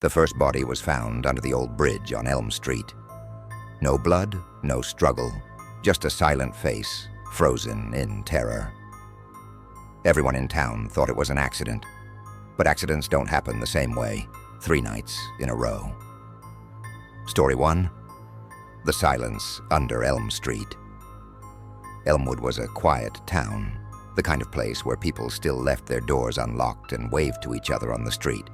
The first body was found under the old bridge on Elm Street. No blood, no struggle, just a silent face, frozen in terror. Everyone in town thought it was an accident, but accidents don't happen the same way, 3 nights in a row. Story 1. The Silence Under Elm Street. Elmwood was a quiet town, the kind of place where people still left their doors unlocked and waved to each other on the street.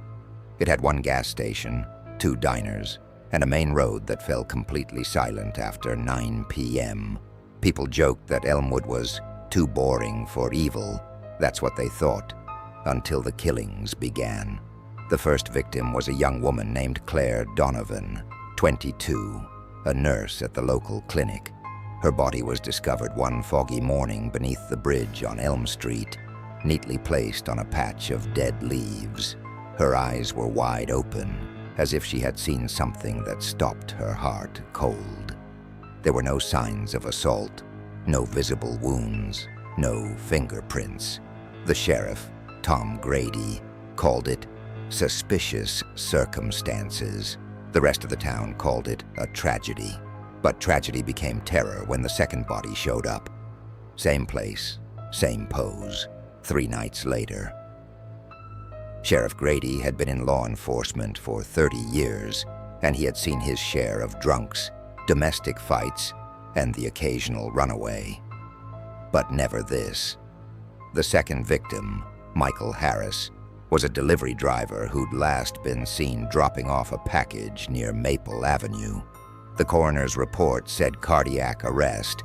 It had 1 gas station, 2 diners, and a main road that fell completely silent after 9 p.m. People joked that Elmwood was too boring for evil. That's what they thought, until the killings began. The first victim was a young woman named Claire Donovan, 22, a nurse at the local clinic. Her body was discovered one foggy morning beneath the bridge on Elm Street, neatly placed on a patch of dead leaves. Her eyes were wide open, as if she had seen something that stopped her heart cold. There were no signs of assault, no visible wounds, no fingerprints. The sheriff, Tom Grady, called it suspicious circumstances. The rest of the town called it a tragedy. But tragedy became terror when the second body showed up. Same place, same pose, 3 nights later. Sheriff Grady had been in law enforcement for 30 years, and he had seen his share of drunks, domestic fights, and the occasional runaway. But never this. The second victim, Michael Harris, was a delivery driver who'd last been seen dropping off a package near Maple Avenue. The coroner's report said cardiac arrest.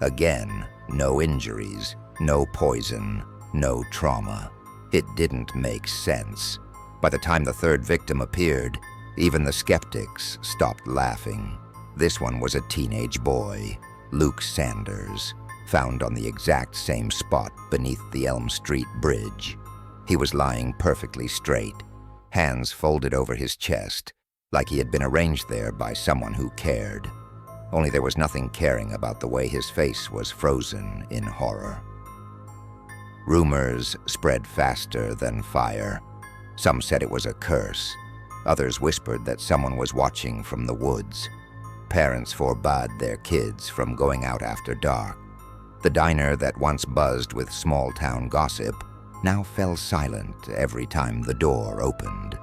Again, no injuries, no poison, no trauma. It didn't make sense. By the time the third victim appeared, even the skeptics stopped laughing. This one was a teenage boy, Luke Sanders, found on the exact same spot beneath the Elm Street Bridge. He was lying perfectly straight, hands folded over his chest, like he had been arranged there by someone who cared. Only there was nothing caring about the way his face was frozen in horror. Rumors spread faster than fire. Some said it was a curse. Others whispered that someone was watching from the woods. Parents forbade their kids from going out after dark. The diner that once buzzed with small-town gossip now fell silent every time the door opened,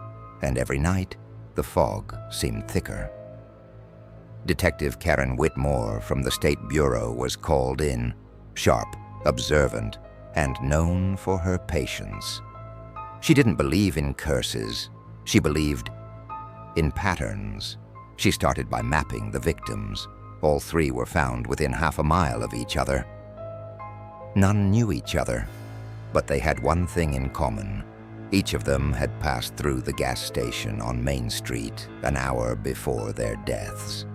and every night the fog seemed thicker. Detective Karen Whitmore from the State Bureau was called in, sharp, observant, and known for her patience. She didn't believe in curses. She believed in patterns. She started by mapping the victims. All 3 were found within half a mile of each other. None knew each other, but they had one thing in common. Each of them had passed through the gas station on Main Street an hour before their deaths.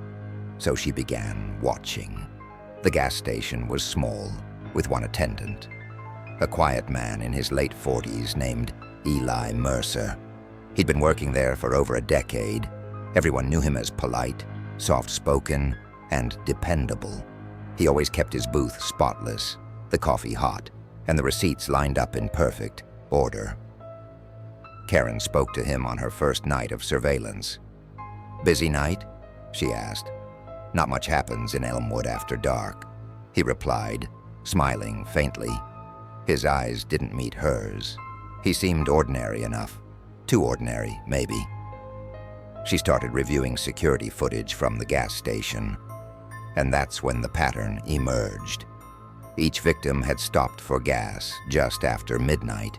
So she began watching. The gas station was small, with 1 attendant, a quiet man in his late 40s named Eli Mercer. He'd been working there for over a decade. Everyone knew him as polite, soft-spoken, and dependable. He always kept his booth spotless, the coffee hot, and the receipts lined up in perfect order. Karen spoke to him on her first night of surveillance. "Busy night?" she asked. "Not much happens in Elmwood after dark," he replied, smiling faintly. His eyes didn't meet hers. He seemed ordinary enough. Too ordinary, maybe. She started reviewing security footage from the gas station, and that's when the pattern emerged. Each victim had stopped for gas just after midnight.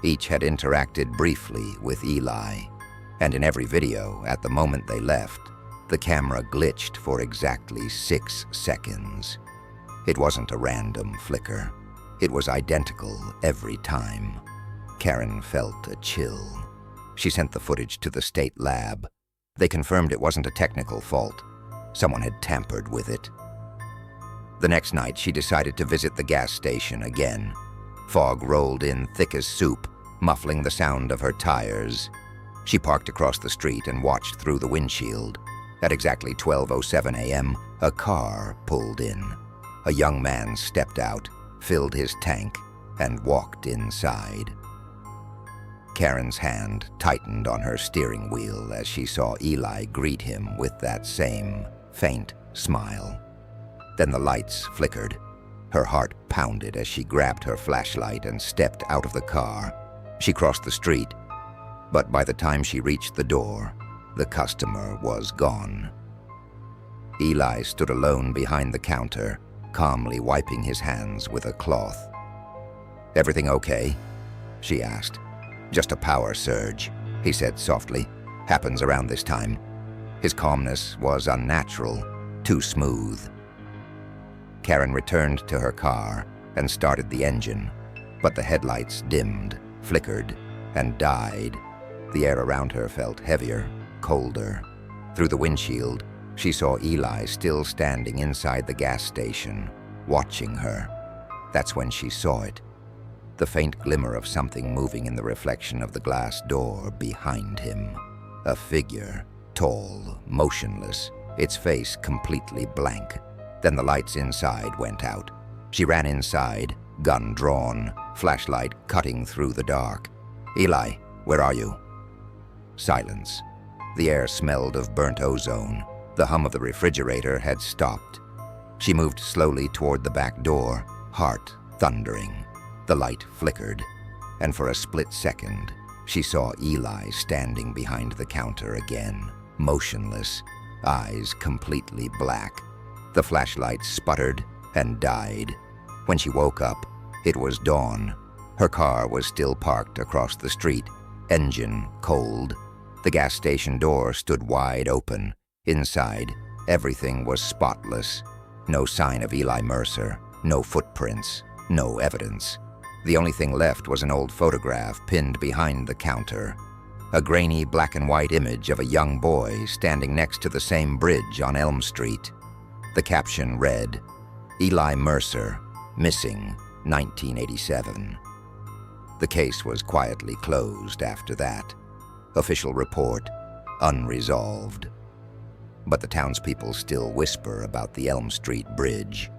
Each had interacted briefly with Eli, and in every video, at the moment they left, the camera glitched for exactly 6 seconds. It wasn't a random flicker. It was identical every time. Karen felt a chill. She sent the footage to the state lab. They confirmed it wasn't a technical fault. Someone had tampered with it. The next night, she decided to visit the gas station again. Fog rolled in thick as soup, muffling the sound of her tires. She parked across the street and watched through the windshield. At exactly 12:07 a.m., a car pulled in. A young man stepped out, filled his tank, and walked inside. Karen's hand tightened on her steering wheel as she saw Eli greet him with that same faint smile. Then the lights flickered. Her heart pounded as she grabbed her flashlight and stepped out of the car. She crossed the street, but by the time she reached the door, the customer was gone. Eli stood alone behind the counter, calmly wiping his hands with a cloth. "Everything okay?" she asked. "Just a power surge," he said softly. "Happens around this time." His calmness was unnatural, too smooth. Karen returned to her car and started the engine, but the headlights dimmed, flickered, and died. The air around her felt heavier, colder. Through the windshield, she saw Eli still standing inside the gas station, watching her. That's when she saw it. The faint glimmer of something moving in the reflection of the glass door behind him. A figure, tall, motionless, its face completely blank. Then the lights inside went out. She ran inside, gun drawn, flashlight cutting through the dark. "Eli, where are you?" Silence. The air smelled of burnt ozone. The hum of the refrigerator had stopped. She moved slowly toward the back door, heart thundering. The light flickered, and for a split second, she saw Eli standing behind the counter again, motionless, eyes completely black. The flashlight sputtered and died. When she woke up, it was dawn. Her car was still parked across the street, engine cold. The gas station door stood wide open. Inside, everything was spotless. No sign of Eli Mercer, no footprints, no evidence. The only thing left was an old photograph pinned behind the counter. A grainy black and white image of a young boy standing next to the same bridge on Elm Street. The caption read, "Eli Mercer, missing, 1987. The case was quietly closed after that. Official report, unresolved. But the townspeople still whisper about the Elm Street Bridge.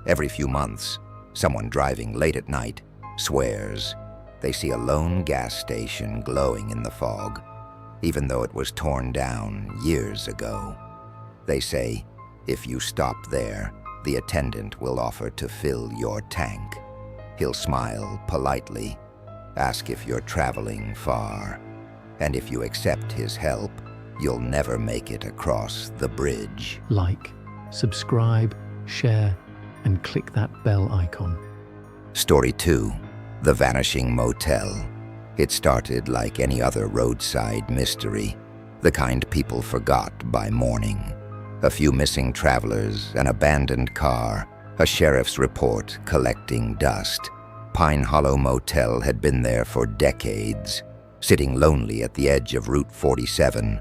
Every few months, someone driving late at night swears they see a lone gas station glowing in the fog, even though it was torn down years ago. They say, if you stop there, the attendant will offer to fill your tank. He'll smile politely, ask if you're traveling far, and if you accept his help, you'll never make it across the bridge." Like, subscribe, share, and click that bell icon. Story 2, The Vanishing Motel. It started like any other roadside mystery, the kind people forgot by morning. A few missing travelers, an abandoned car, a sheriff's report collecting dust. Pine Hollow Motel had been there for decades, sitting lonely at the edge of Route 47,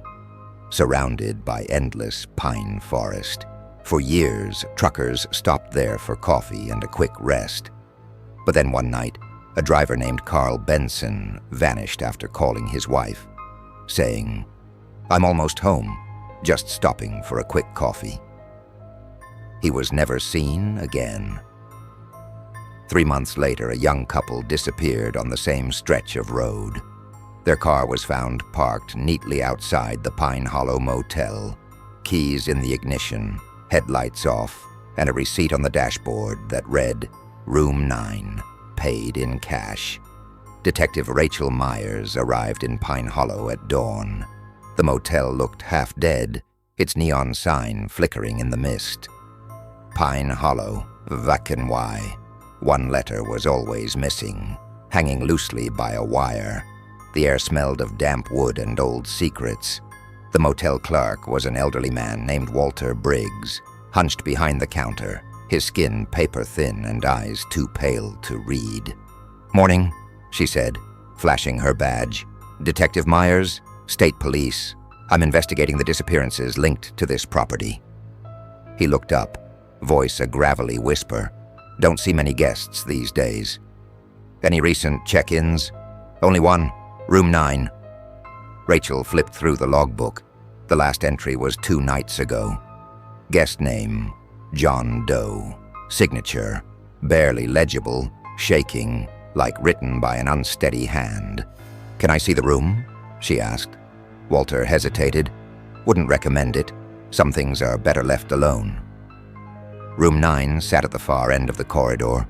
surrounded by endless pine forest. For years, truckers stopped there for coffee and a quick rest. But then one night, a driver named Carl Benson vanished after calling his wife, saying, "I'm almost home, just stopping for a quick coffee." He was never seen again. 3 months later, a young couple disappeared on the same stretch of road. Their car was found parked neatly outside the Pine Hollow Motel, keys in the ignition, headlights off, and a receipt on the dashboard that read, "Room 9, paid in cash." Detective Rachel Myers arrived in Pine Hollow at dawn. The motel looked half dead, its neon sign flickering in the mist. Pine Hollow, Vakenwai. One letter was always missing, hanging loosely by a wire. The air smelled of damp wood and old secrets. The motel clerk was an elderly man named Walter Briggs, hunched behind the counter, his skin paper-thin and eyes too pale to read. "Morning," she said, flashing her badge. "Detective Myers, State Police. I'm investigating the disappearances linked to this property." He looked up, voice a gravelly whisper. "Don't see many guests these days." "Any recent check-ins?" "Only one. Room 9. Rachel flipped through the logbook. The last entry was 2 nights ago. Guest name, John Doe. Signature, barely legible, shaking, like written by an unsteady hand. "Can I see the room?" she asked. Walter hesitated. "Wouldn't recommend it. Some things are better left alone." Room 9 sat at the far end of the corridor.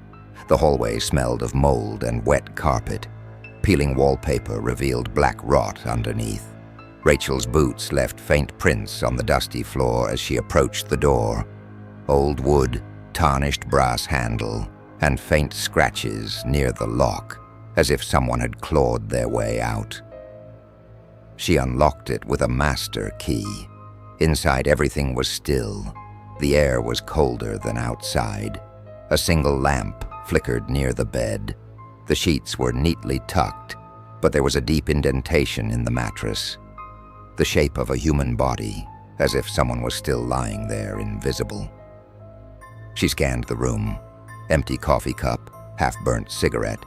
The hallway smelled of mold and wet carpet. Peeling wallpaper revealed black rot underneath. Rachel's boots left faint prints on the dusty floor as she approached the door. Old wood, tarnished brass handle, and faint scratches near the lock, as if someone had clawed their way out. She unlocked it with a master key. Inside, everything was still. The air was colder than outside. A single lamp flickered near the bed. The sheets were neatly tucked, but there was a deep indentation in the mattress. The shape of a human body, as if someone was still lying there, invisible. She scanned the room. Empty coffee cup, half-burnt cigarette,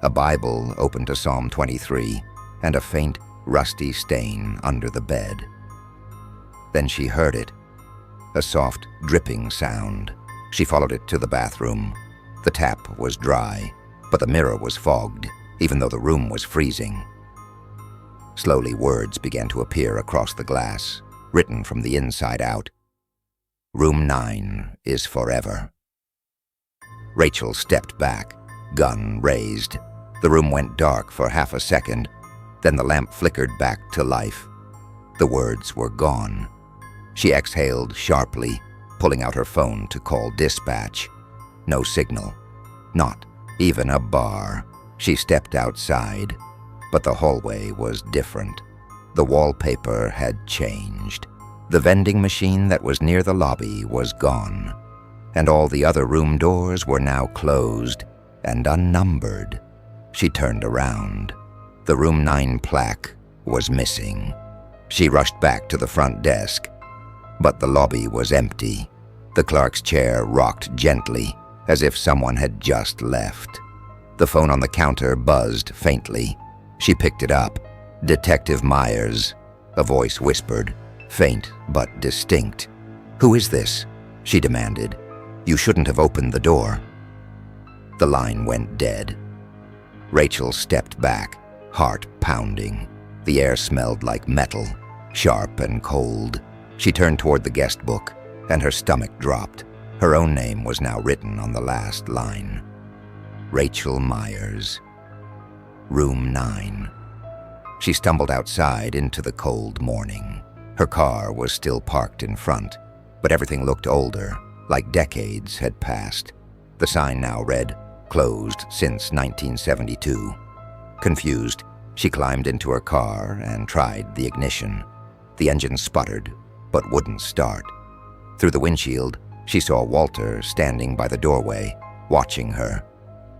a Bible open to Psalm 23, and a faint, rusty stain under the bed. Then she heard it. A soft, dripping sound. She followed it to the bathroom. The tap was dry, but the mirror was fogged, even though the room was freezing. Slowly, words began to appear across the glass, written from the inside out. "Room 9 is forever." Rachel stepped back, gun raised. The room went dark for half a second, then the lamp flickered back to life. The words were gone. She exhaled sharply, pulling out her phone to call dispatch. No signal. Not even a bar. She stepped outside, but the hallway was different. The wallpaper had changed. The vending machine that was near the lobby was gone, and all the other room doors were now closed and unnumbered. She turned around. The room 9 plaque was missing. She rushed back to the front desk, but the lobby was empty. The clerk's chair rocked gently, as if someone had just left. The phone on the counter buzzed faintly. She picked it up. "Detective Myers," a voice whispered, faint but distinct. "Who is this?" she demanded. "You shouldn't have opened the door." The line went dead. Rachel stepped back, heart pounding. The air smelled like metal, sharp and cold. She turned toward the guest book, and her stomach dropped. Her own name was now written on the last line. Rachel Myers. Room 9. She stumbled outside into the cold morning. Her car was still parked in front, but everything looked older, like decades had passed. The sign now read, "Closed since 1972. Confused, she climbed into her car and tried the ignition. The engine sputtered, but wouldn't start. Through the windshield, she saw Walter standing by the doorway, watching her.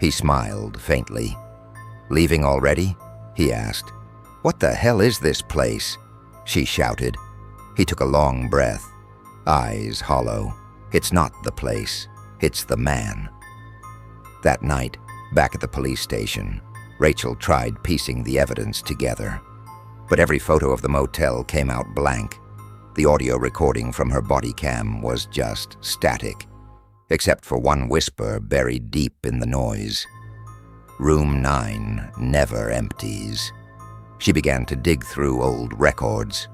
He smiled faintly. "Leaving already?" he asked. "What the hell is this place?" she shouted. He took a long breath, eyes hollow. "It's not the place, it's the man." That night, back at the police station, Rachel tried piecing the evidence together. But every photo of the motel came out blank. The audio recording from her body cam was just static, except for one whisper buried deep in the noise. Room 9 never empties. She began to dig through old records.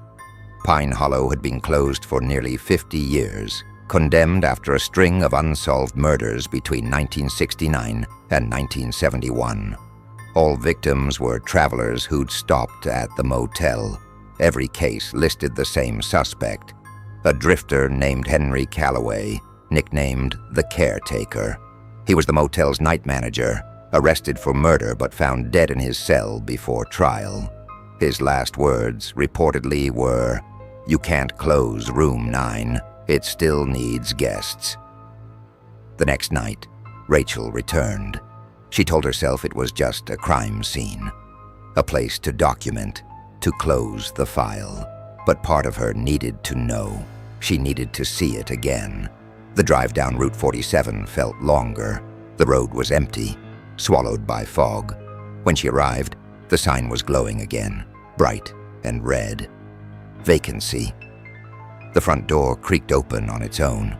Pine Hollow had been closed for nearly 50 years, condemned after a string of unsolved murders between 1969 and 1971. All victims were travelers who'd stopped at the motel. Every case listed the same suspect, a drifter named Henry Calloway, nicknamed the Caretaker. He was the motel's night manager, arrested for murder but found dead in his cell before trial. His last words, reportedly, were, "You can't close Room 9. It still needs guests." The next night, Rachel returned. She told herself it was just a crime scene, a place to document, to close the file. But part of her needed to know. She needed to see it again. The drive down Route 47 felt longer. The road was empty, swallowed by fog. When she arrived, the sign was glowing again, bright and red. Vacancy. The front door creaked open on its own.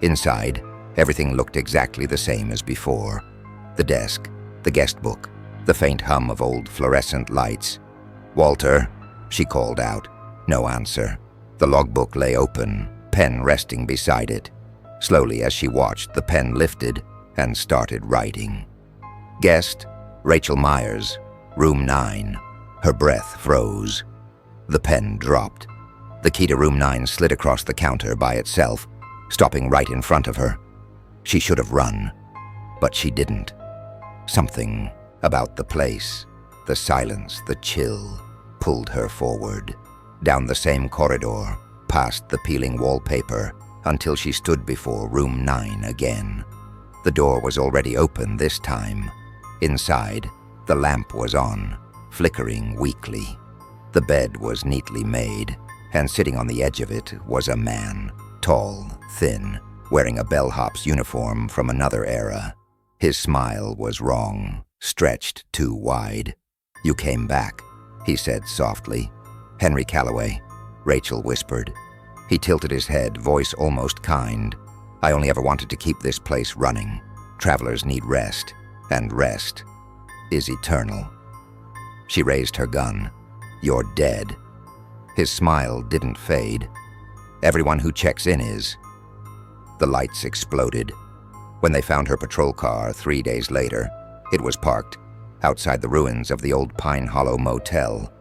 Inside, everything looked exactly the same as before. The desk, the guest book, the faint hum of old fluorescent lights. "Walter," she called out. No answer. The logbook lay open, pen resting beside it. Slowly, as she watched, the pen lifted and started writing. Guest, Rachel Myers, room 9. Her breath froze. The pen dropped. The key to room 9 slid across the counter by itself, stopping right in front of her. She should have run, but she didn't. Something about the place, the silence, the chill, pulled her forward, down the same corridor, past the peeling wallpaper, until she stood before room 9 again. The door was already open this time. Inside, the lamp was on, flickering weakly. The bed was neatly made, and sitting on the edge of it was a man, tall, thin, wearing a bellhop's uniform from another era. His smile was wrong, stretched too wide. "You came back," he said softly. "Henry Calloway," Rachel whispered. He tilted his head, voice almost kind. "I only ever wanted to keep this place running. Travelers need rest, and rest is eternal." She raised her gun. "You're dead." His smile didn't fade. "Everyone who checks in is." The lights exploded. When they found her patrol car 3 days later, it was parked outside the ruins of the old Pine Hollow Motel,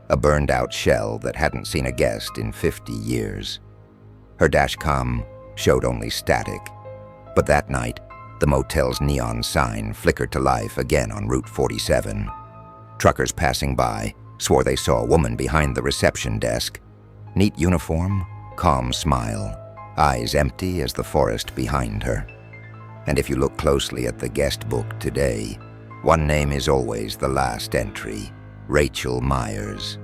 a burned-out shell that hadn't seen a guest in 50 years. Her dashcam showed only static, but that night, the motel's neon sign flickered to life again on Route 47. Truckers passing by swore they saw a woman behind the reception desk. Neat uniform, calm smile, eyes empty as the forest behind her. And if you look closely at the guest book today, one name is always the last entry: Rachel Myers.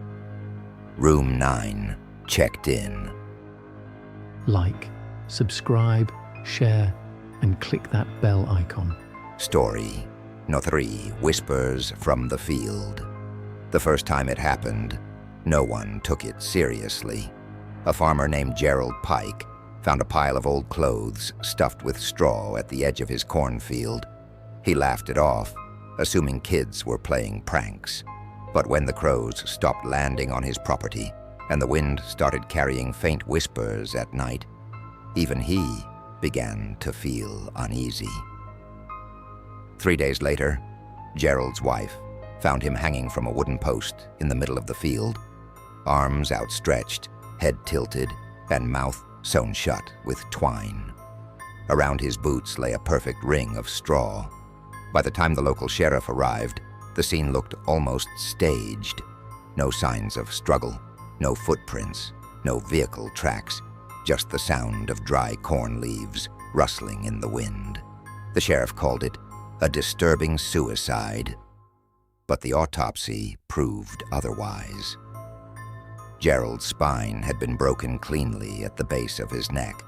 Room 9, checked in. Like, subscribe, share, and click that bell icon. Story No. 3, Whispers from the Field. The first time it happened, no one took it seriously. A farmer named Gerald Pike found a pile of old clothes stuffed with straw at the edge of his cornfield. He laughed it off, assuming kids were playing pranks. But when the crows stopped landing on his property and the wind started carrying faint whispers at night, even he began to feel uneasy. 3 days later, Gerald's wife found him hanging from a wooden post in the middle of the field, arms outstretched, head tilted, and mouth sewn shut with twine. Around his boots lay a perfect ring of straw. By the time the local sheriff arrived, the scene looked almost staged. No signs of struggle, no footprints, no vehicle tracks, just the sound of dry corn leaves rustling in the wind. The sheriff called it a disturbing suicide, but the autopsy proved otherwise. Gerald's spine had been broken cleanly at the base of his neck.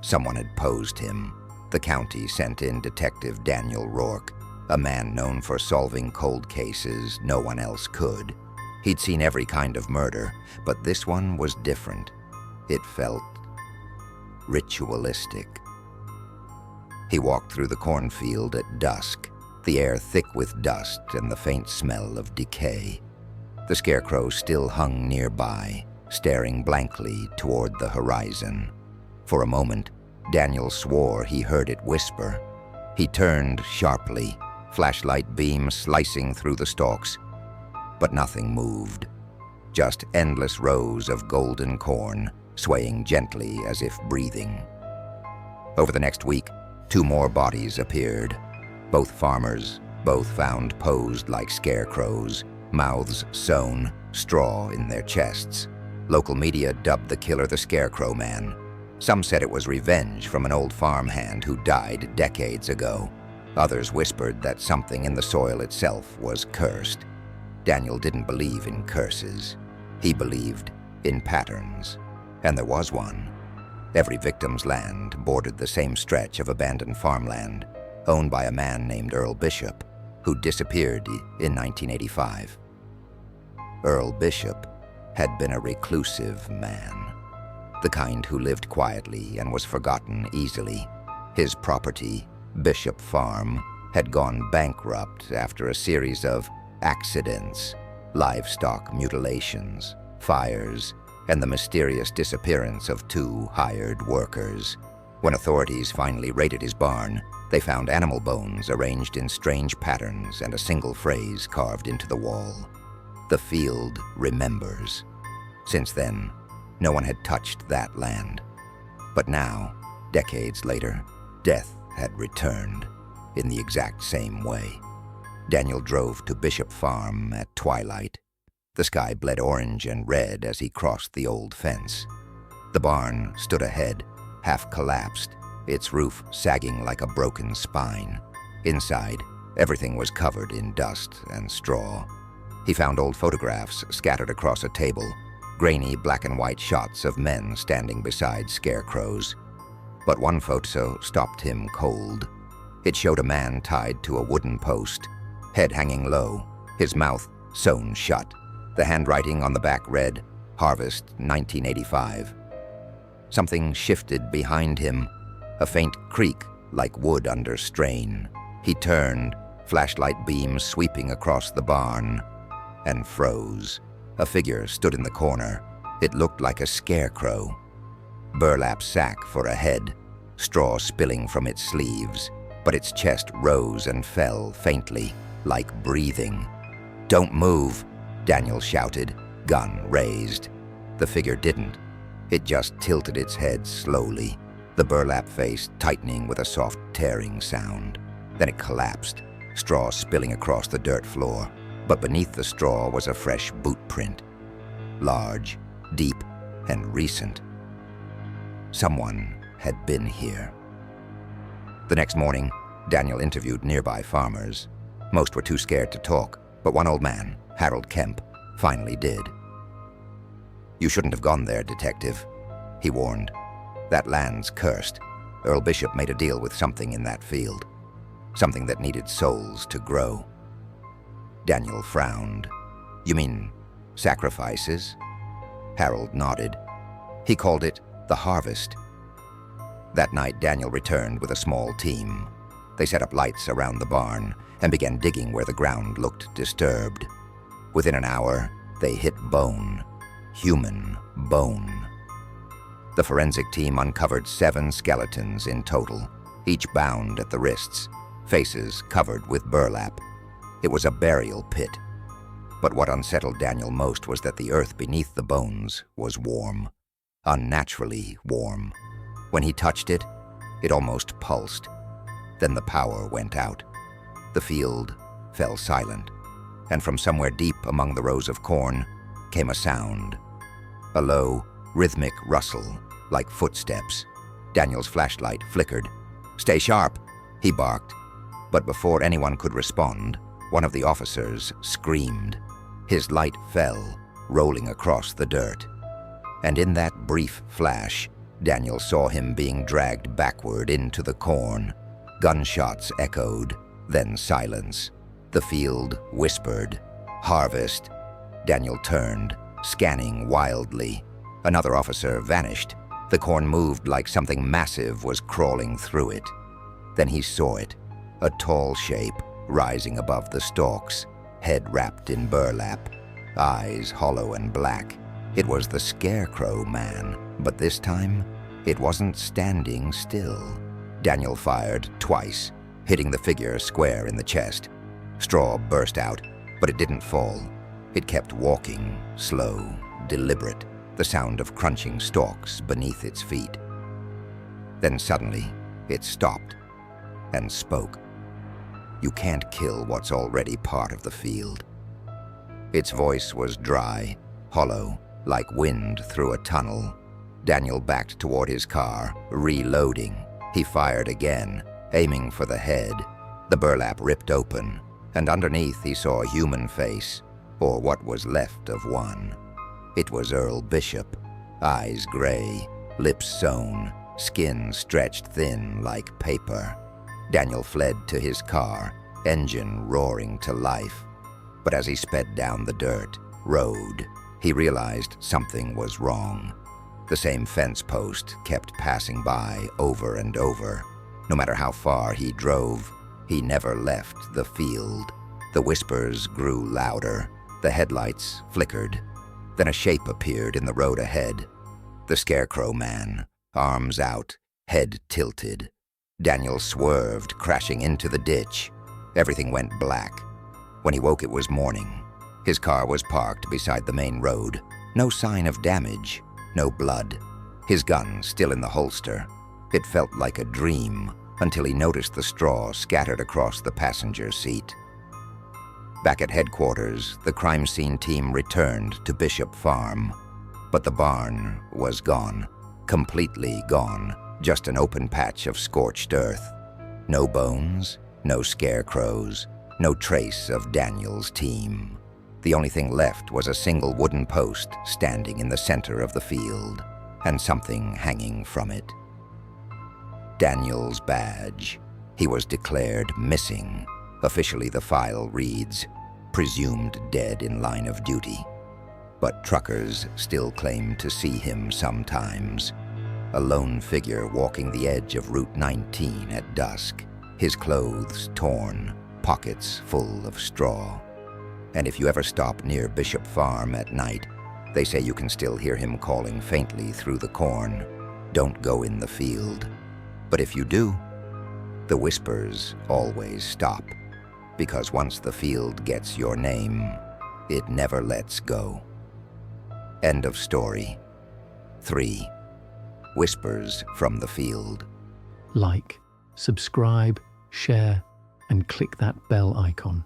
Someone had posed him. The county sent in Detective Daniel Rourke, a man known for solving cold cases no one else could. He'd seen every kind of murder, but this one was different. It felt ritualistic. He walked through the cornfield at dusk, the air thick with dust and the faint smell of decay. The scarecrow still hung nearby, staring blankly toward the horizon. For a moment, Daniel swore he heard it whisper. He turned sharply, flashlight beam slicing through the stalks, but nothing moved. Just endless rows of golden corn, swaying gently as if breathing. Over the next week, 2 more bodies appeared. Both farmers, both found posed like scarecrows, mouths sewn, straw in their chests. Local media dubbed the killer the Scarecrow Man. Some said it was revenge from an old farmhand who died decades ago. Others whispered that something in the soil itself was cursed. Daniel didn't believe in curses. He believed in patterns. And there was one. Every victim's land bordered the same stretch of abandoned farmland, owned by a man named Earl Bishop, who disappeared in 1985. Earl Bishop had been a reclusive man, the kind who lived quietly and was forgotten easily. His property, Bishop Farm, had gone bankrupt after a series of accidents. livestock mutilations, fires, and the mysterious disappearance of 2 hired workers. When authorities finally raided his barn, they found animal bones arranged in strange patterns and a single phrase carved into the wall: "The field remembers." Since then, no one had touched that land. But now, decades later, death had returned in the exact same way. Daniel drove to Bishop Farm at twilight. The sky bled orange and red as he crossed the old fence. The barn stood ahead, half collapsed, its roof sagging like a broken spine. Inside, everything was covered in dust and straw. He found old photographs scattered across a table, grainy black and white shots of men standing beside scarecrows. But one photo stopped him cold. It showed a man tied to a wooden post, head hanging low, his mouth sewn shut. The handwriting on the back read, "Harvest 1985. Something shifted behind him, a faint creak like wood under strain. He turned, flashlight beams sweeping across the barn, and froze. A figure stood in the corner. It looked like a scarecrow. Burlap sack for a head, straw spilling from its sleeves, but its chest rose and fell faintly, like breathing. "Don't move," Daniel shouted, gun raised. The figure didn't. It just tilted its head slowly, the burlap face tightening with a soft tearing sound. Then it collapsed, straw spilling across the dirt floor, but beneath the straw was a fresh boot print. Large, deep, and recent. Someone had been here. The next morning, Daniel interviewed nearby farmers. Most were too scared to talk, but one old man, Harold Kemp, finally did. "You shouldn't have gone there, Detective," he warned. "That land's cursed. Earl Bishop made a deal with something in that field. Something that needed souls to grow." Daniel frowned. "You mean sacrifices?" Harold nodded. "He called it the harvest." That night, Daniel returned with a small team. They set up lights around the barn and began digging where the ground looked disturbed. Within an hour, they hit bone. Human bone. The forensic team uncovered 7 skeletons in total, each bound at the wrists, faces covered with burlap. It was a burial pit. But what unsettled Daniel most was that the earth beneath the bones was warm. Unnaturally warm. When he touched it, it almost pulsed. Then the power went out. The field fell silent, and from somewhere deep among the rows of corn came a sound. A low, rhythmic rustle, like footsteps. Daniel's flashlight flickered. "Stay sharp," he barked. But before anyone could respond, one of the officers screamed. His light fell, rolling across the dirt. And in that brief flash, Daniel saw him being dragged backward into the corn. Gunshots echoed, then silence. The field whispered, "Harvest." Daniel turned, scanning wildly. Another officer vanished. The corn moved like something massive was crawling through it. Then he saw it, a tall shape rising above the stalks, head wrapped in burlap, eyes hollow and black. It was the Scarecrow Man, but this time, it wasn't standing still. Daniel fired twice, hitting the figure square in the chest. Straw burst out, but it didn't fall. It kept walking, slow, deliberate, the sound of crunching stalks beneath its feet. Then suddenly, it stopped and spoke. "You can't kill what's already part of the field." Its voice was dry, hollow, like wind through a tunnel. Daniel backed toward his car, reloading. He fired again, aiming for the head. The burlap ripped open, and underneath he saw a human face, or what was left of one. It was Earl Bishop, eyes gray, lips sewn, skin stretched thin like paper. Daniel fled to his car, engine roaring to life. But as he sped down the dirt road, he realized something was wrong. The same fence post kept passing by over and over. No matter how far he drove, he never left the field. The whispers grew louder, The headlights flickered. Then a shape appeared in the road ahead. The Scarecrow Man, arms out, head tilted. Daniel swerved, crashing into the ditch. Everything went black. When he woke, it was morning. His car was parked beside the main road. No sign of damage, no blood. His gun still in the holster. It felt like a dream until he noticed the straw scattered across the passenger seat. Back at headquarters, the crime scene team returned to Bishop Farm. But the barn was gone, completely gone, just an open patch of scorched earth. No bones, no scarecrows, no trace of Daniel's team. The only thing left was a single wooden post standing in the center of the field, and something hanging from it. Daniel's badge. He was declared missing. Officially, the file reads, presumed dead in line of duty. But truckers still claim to see him sometimes. A lone figure walking the edge of Route 19 at dusk, his clothes torn, pockets full of straw. And if you ever stop near Bishop Farm at night, they say you can still hear him calling faintly through the corn, "Don't go in the field." But if you do, the whispers always stop, because once the field gets your name, it never lets go. End of story. 3. Whispers from the Field. Like, subscribe, share, and click that bell icon.